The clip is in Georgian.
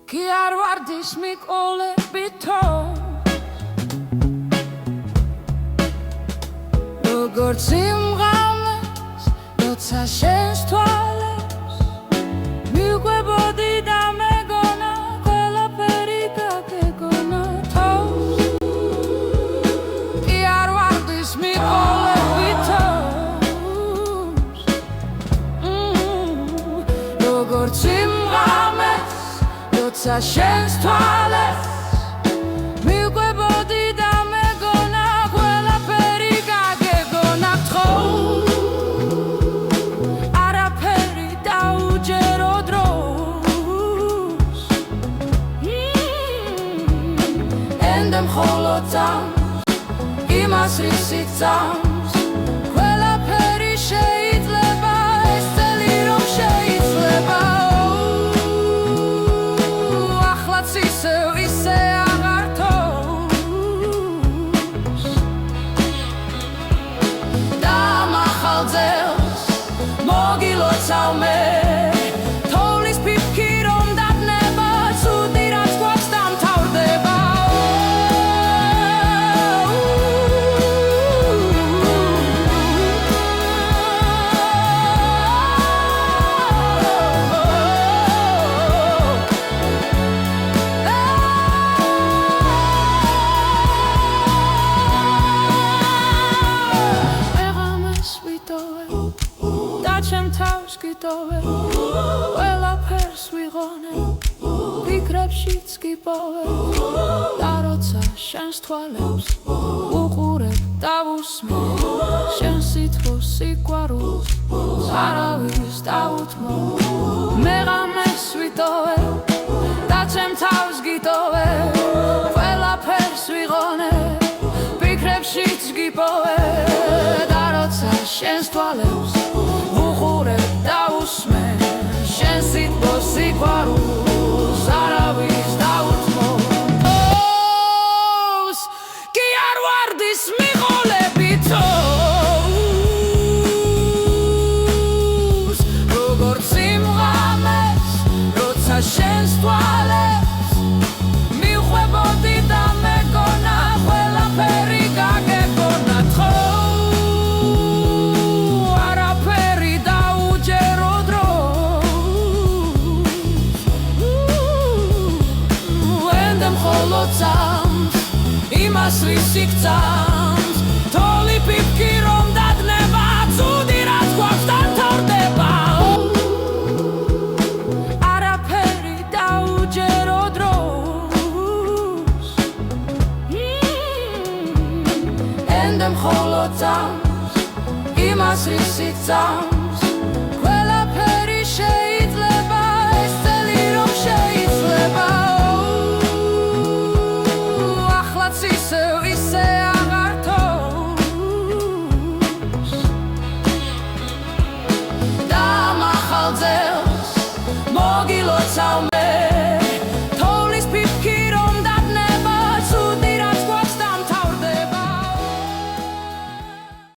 კი არ ვარდის მიყოლებითო როგორც სიმღამეს როცა შენს თვალებს მიყვებოდი და მეგონა ყველაფერი გაგეგონა კი არ ვარდის მიყოლებითო როგორც სიმღამეს როცა შენს თვალებს მიყვებოდი და მეგონა ყველაფერი გაგეგონა არაფერი დაუჯერო დროს ენდა მხოლოდ წამს იმას რისიც წამს ყველაფერი შეიძლება ეს წელი რომ შეიძლება თოვლის ფიფქი რომ დაბნება ცუდი რაც გვაქვს დამთავრდება ჩემ თავს გიტოვე ყველაფერს ვიღონე ფიქრებშიც გიპოვე და როცა შენს თვალებს უყურებ და ვუსმე შენ სითბოს სიყვარულს არავის დაუთმო მე ღამეს ვიტოვე და ჩემ თავს გიტოვე ყველაფერს ვიღონე ფიქრებშიც გიპოვე და როცა შენს თვალებს უყურებ და უსმე შენ სითბოს სიყვარულს არავის დაუთმო კი არ ვარდის მიყოლებითო როგორც სიმღამეს როცა შენს თვალებს მიყვებოდი და მეგონა ყველაფერი გაგეგონა იმას რისიც წამს თოვლი ფიფქი რომ დაბნება ცუდი რაც გვაქვს დამთავრდება არაფერი დაუჯერო დროს ენდა მხოლოდ წამს იმას რისიც წამს